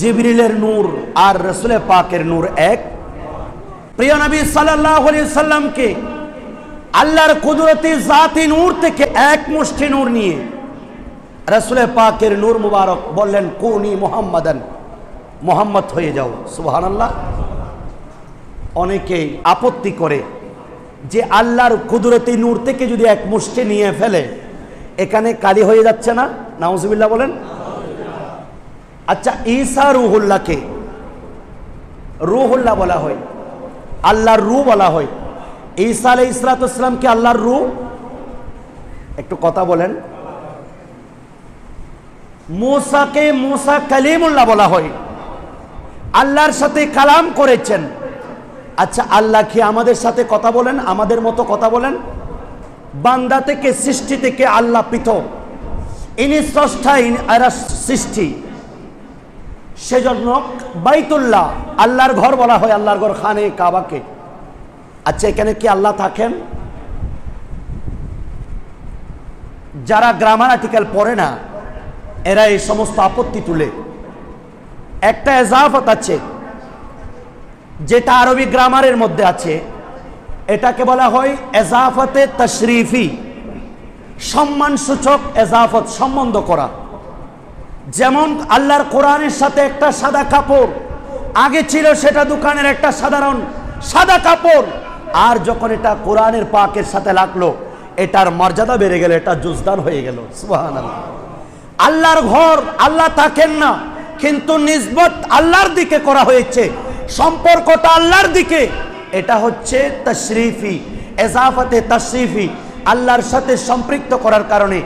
জিবরিলের নূর আর রাসূল পাকের নূর এক। প্রিয় নবী সাল্লাল্লাহু আলাইহি সাল্লামকে আল্লাহর কুদরতি জাতি নূর থেকে এক মুষ্টি নূর নিয়ে রাসূল পাকের নূর মুবারক বললেন, কুনি মুহাম্মাদান, মুহাম্মদ হয়ে যাও। সুবহানাল্লাহ। অনেকেই আপত্তি করে যে আল্লাহর কুদরতি নূর থেকে যদি এক মুষ্টি নিয়ে ফেলে এখানে কালি হয়ে যাচ্ছে না? নাউজুবিল্লাহ বলেন। আচ্ছা, ঈসা রুহুল্লাহকে রুহুল্লাহ বলা হয়, আল্লাহর রূহ বলা হয়। ঈসা আলাইহিস সালাম কি আল্লাহর রূহ? একটু কথা বলেন। মুসাকে মুসা কালিমুল্লাহ বলা হয়, আল্লাহর সাথে কালাম করেছেন। আচ্ছা, আল্লাহ কি আমাদের সাথে কথা বলেন, আমাদের মতো কথা বলেন? বান্দা থেকে, সৃষ্টি থেকে আল্লাহ পৃথক। ইনি স্রষ্টা, এরা সৃষ্টি। সেজন্য বাইতুল্লাহ আল্লাহর ঘর বলা হয়, আল্লাহর ঘর খানে কাবাকে। আচ্ছা, এখানে কি আল্লাহ থাকেন? যারা গ্রামার আর্টিকেল পড়ে না এরা এই সমস্ত আপত্তি তুলে। একটা এজাফত আছে যেটা আরবি গ্রামারের মধ্যে আছে, এটাকে বলা হয় এজাফতে তশরিফি, সম্মানসূচক এজাফত, সম্বন্ধ করা। যেমন আল্লাহর কোরআনের সাথে একটা সাদা কাপড় আগে ছিল, সেটা দোকানের একটা সাধারণ সাদা কাপড়, আর যখন এটা কোরআনের পাকের সাথে লাগলো এটার মর্যাদা বেড়ে গেল, এটা জুজদান হয়ে গেল। সুবহানাল্লাহ। আল্লাহর ঘর, আল্লাহ থাকেন না, কিন্তু নিসবত আল্লাহর দিকে করা হয়েছে, সম্পর্কটা আল্লাহর দিকে। এটা হচ্ছে তশরিফি, এজাফতে তশরিফি, আল্লাহর সাথে সম্পৃক্ত করার কারণে।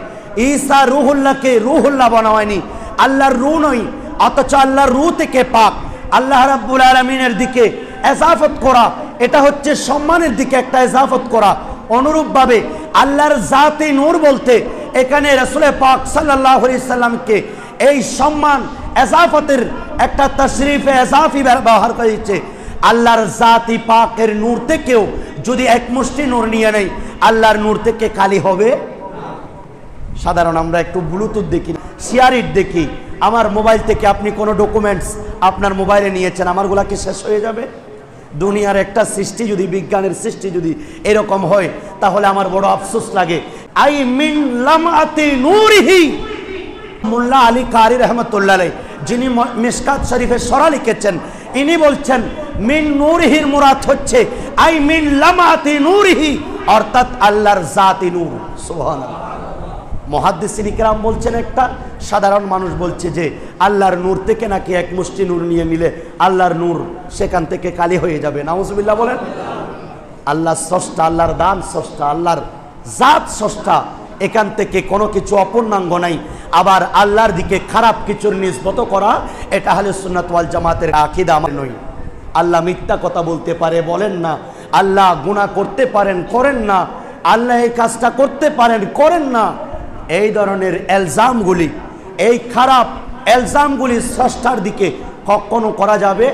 ঈসা রুহুল্লাহকে রুহুল্লাহ বানা হয়নি, আল্লাহর রূহ নয়, অথচ আল্লাহর রূহ থেকে পাক। আল্লাহ রাব্বুল আলামিনের দিকে এজাফত করা, এটা হচ্ছে সম্মানের দিকে একটা এজাফত করা। অনুরূপভাবে আল্লাহর জাতি নূর বলতে এখানে রাসূল পাক সাল্লাল্লাহু আলাইহি সাল্লামকে এই সম্মান এজাফতের একটা তশরিফে এজাফি ব্যবহার করে দিচ্ছে। আল্লাহর জাতি পাকের নূর থেকেও যদি এক মুষ্টি নূর নিয়ে নেই, আল্লাহর নূর থেকে কালি হবে? সাধারণ আমরা একটু ব্লুটুথ দেখি, শেয়ারিট দেখি, আমার মোবাইল থেকে আপনি কোনো ডকুমেন্টস আপনার মোবাইলে নিয়েছেন, আমারগুলা কি শেষ হয়ে যাবে? দুনিয়ার একটা সৃষ্টি যদি, বিজ্ঞানের সৃষ্টি যদি এরকম হয়, তাহলে আমার বড় আফসোস লাগে। আই মিন লামআতি নূরিহি, মোল্লা আলী কারি রহমতুল্লাহ আলাইহি, যিনি মিশকাত শরীফে সরা লিখেছেন, ইনি বলছেন মিন নূরিহির মুরাদ হচ্ছে আই মিন লামআতি নূরিহি, অর্থাৎ আল্লাহর জাতি নূর। সুবহানাল্লাহ। মুহাদ্দিসিন ইকরাম বলছেন, একটা সাধারণ মানুষ বলছে যে আল্লাহর নূর থেকে নাকি এক মুষ্টি নূর নিয়ে নিলে আল্লাহর নূর সেখান থেকে কালি হয়ে যাবে। নাউজুবিল্লাহ বলেন। আল্লাহ স্রষ্টা, আল্লাহর দান স্রষ্টা, আল্লাহর জাত স্রষ্টা, এখান থেকে কোনো কিছু অপূর্ণাঙ্গ নাই। আবার আল্লাহর দিকে খারাপ কিছুর নিসবত করা, এটা আহলে সুন্নাত ওয়াল জামাতের আকীদা আমার নয়। আল্লাহ মিথ্যা কথা বলতে পারে, বলেন না। আল্লাহ গুনাহ করতে পারেন, করেন না। আল্লাহ এই কাজটা করতে পারেন, করেন না। এই ধরনের এলজামগুলি, এই খারাপ এলজামগুলি স্রষ্টার দিকে কখনো করা যাবে